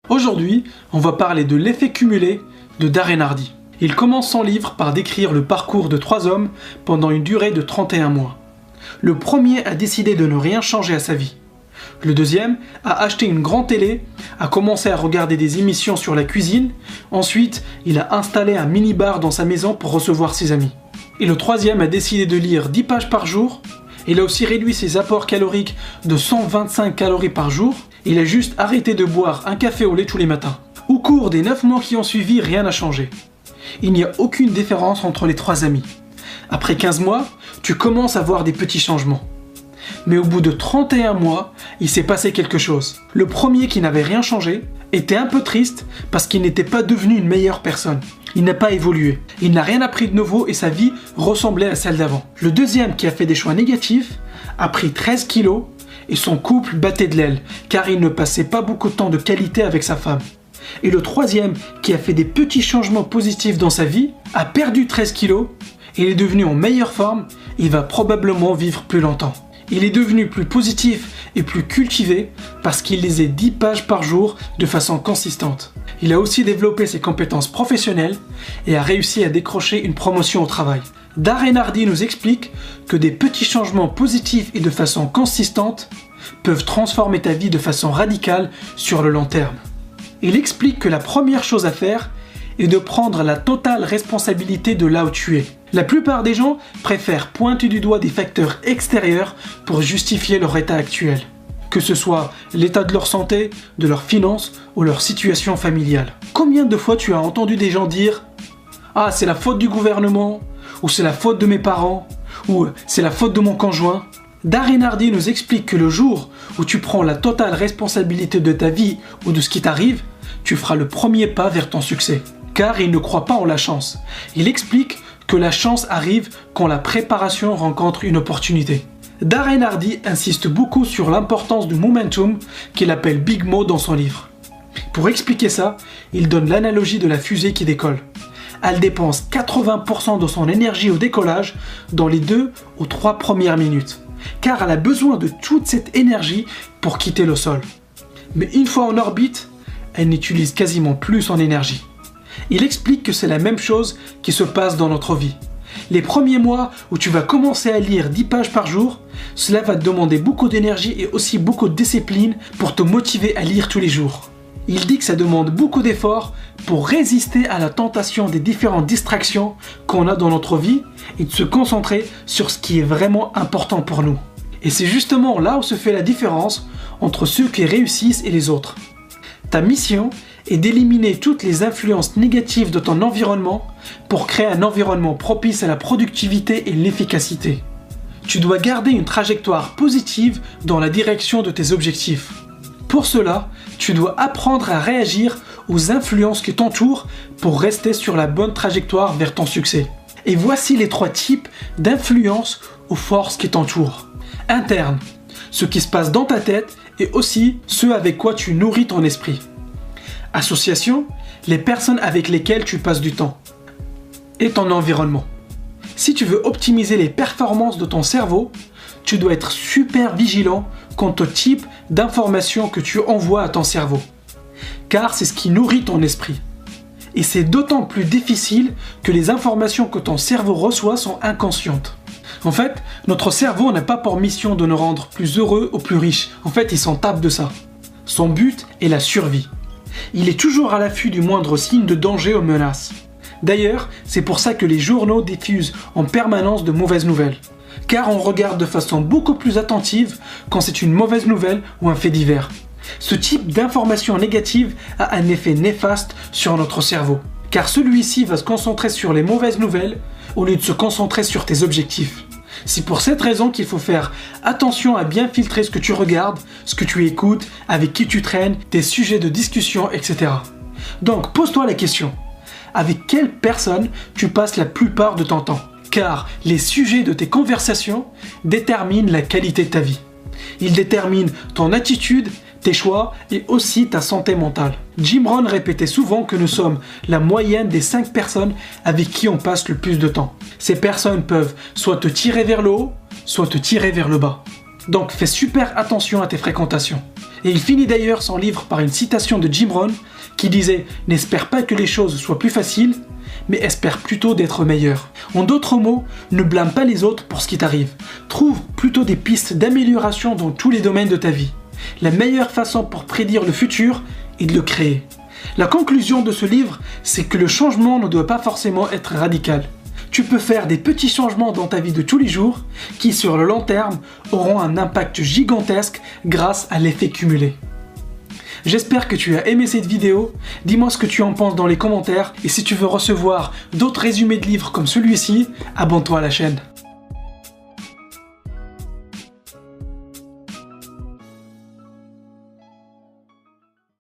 Aujourd'hui, on va parler de l'effet cumulé de Darren Hardy. Il commence son livre par décrire le parcours de 3 hommes pendant une durée de 31 mois. Le premier a décidé de ne rien changer à sa vie. Le deuxième a acheté une grande télé, a commencé à regarder des émissions sur la cuisine. Ensuite, il a installé un mini-bar dans sa maison pour recevoir ses amis. Et le troisième a décidé de lire 10 pages par jour. Il a aussi réduit ses apports caloriques de 125 calories par jour. Il a juste arrêté de boire un café au lait tous les matins. Au cours des 9 mois qui ont suivi, rien n'a changé. Il n'y a aucune différence entre les 3 amis. Après 15 mois, tu commences à voir des petits changements. Mais au bout de 31 mois, il s'est passé quelque chose. Le premier qui n'avait rien changé était un peu triste parce qu'il n'était pas devenu une meilleure personne. Il n'a pas évolué. Il n'a rien appris de nouveau et sa vie ressemblait à celle d'avant. Le deuxième qui a fait des choix négatifs a pris 13 kilos et son couple battait de l'aile car il ne passait pas beaucoup de temps de qualité avec sa femme. Et le troisième qui a fait des petits changements positifs dans sa vie a perdu 13 kilos et il est devenu en meilleure forme. Il va probablement vivre plus longtemps. Il est devenu plus positif et plus cultivé parce qu'il lisait 10 pages par jour de façon consistante. Il a aussi développé ses compétences professionnelles et a réussi à décrocher une promotion au travail. Darren Hardy nous explique que des petits changements positifs et de façon consistante peuvent transformer ta vie de façon radicale sur le long terme. Il explique que la première chose à faire est de prendre la totale responsabilité de là où tu es. La plupart des gens préfèrent pointer du doigt des facteurs extérieurs pour justifier leur état actuel, que ce soit l'état de leur santé, de leurs finances ou leur situation familiale. Combien de fois tu as entendu des gens dire « Ah, c'est la faute du gouvernement » ou « c'est la faute de mes parents » ou « c'est la faute de mon conjoint ». Darren Hardy nous explique que le jour où tu prends la totale responsabilité de ta vie ou de ce qui t'arrive, tu feras le premier pas vers ton succès. Car il ne croit pas en la chance. Il explique que la chance arrive quand la préparation rencontre une opportunité. Darren Hardy insiste beaucoup sur l'importance du momentum qu'il appelle Big Mo dans son livre. Pour expliquer ça, il donne l'analogie de la fusée qui décolle. Elle dépense 80% de son énergie au décollage dans les 2 ou 3 premières minutes, car elle a besoin de toute cette énergie pour quitter le sol. Mais une fois en orbite, elle n'utilise quasiment plus son énergie. Il explique que c'est la même chose qui se passe dans notre vie. Les premiers mois où tu vas commencer à lire 10 pages par jour, cela va te demander beaucoup d'énergie et aussi beaucoup de discipline pour te motiver à lire tous les jours. Il dit que ça demande beaucoup d'efforts pour résister à la tentation des différentes distractions qu'on a dans notre vie et de se concentrer sur ce qui est vraiment important pour nous. Et c'est justement là où se fait la différence entre ceux qui réussissent et les autres. Ta mission est d'éliminer toutes les influences négatives de ton environnement pour créer un environnement propice à la productivité et l'efficacité. Tu dois garder une trajectoire positive dans la direction de tes objectifs. Pour cela, tu dois apprendre à réagir aux influences qui t'entourent pour rester sur la bonne trajectoire vers ton succès. Et voici les 3 types d'influences aux forces qui t'entourent. Interne, ce qui se passe dans ta tête et aussi ceux avec quoi tu nourris ton esprit. Association, les personnes avec lesquelles tu passes du temps. Et ton environnement. Si tu veux optimiser les performances de ton cerveau, tu dois être super vigilant quant au type d'informations que tu envoies à ton cerveau. Car c'est ce qui nourrit ton esprit. Et c'est d'autant plus difficile que les informations que ton cerveau reçoit sont inconscientes. En fait, notre cerveau n'a pas pour mission de nous rendre plus heureux ou plus riches. En fait, il s'en tape de ça. Son but est la survie. Il est toujours à l'affût du moindre signe de danger ou menace. D'ailleurs, c'est pour ça que les journaux diffusent en permanence de mauvaises nouvelles. Car on regarde de façon beaucoup plus attentive quand c'est une mauvaise nouvelle ou un fait divers. Ce type d'information négative a un effet néfaste sur notre cerveau. Car celui-ci va se concentrer sur les mauvaises nouvelles au lieu de se concentrer sur tes objectifs. C'est pour cette raison qu'il faut faire attention à bien filtrer ce que tu regardes, ce que tu écoutes, avec qui tu traînes, tes sujets de discussion, etc. Donc pose-toi la question, avec quelle personne tu passes la plupart de ton temps? Car les sujets de tes conversations déterminent la qualité de ta vie. Ils déterminent ton attitude, tes choix et aussi ta santé mentale. Jim Rohn répétait souvent que nous sommes la moyenne des 5 personnes avec qui on passe le plus de temps. Ces personnes peuvent soit te tirer vers le haut, soit te tirer vers le bas. Donc fais super attention à tes fréquentations. Et il finit d'ailleurs son livre par une citation de Jim Rohn qui disait « N'espère pas que les choses soient plus faciles, mais espère plutôt d'être meilleur. » En d'autres mots, ne blâme pas les autres pour ce qui t'arrive. Trouve plutôt des pistes d'amélioration dans tous les domaines de ta vie. La meilleure façon pour prédire le futur est de le créer. La conclusion de ce livre, c'est que le changement ne doit pas forcément être radical. Tu peux faire des petits changements dans ta vie de tous les jours qui, sur le long terme, auront un impact gigantesque grâce à l'effet cumulé. J'espère que tu as aimé cette vidéo, dis-moi ce que tu en penses dans les commentaires et si tu veux recevoir d'autres résumés de livres comme celui-ci, abonne-toi à la chaîne.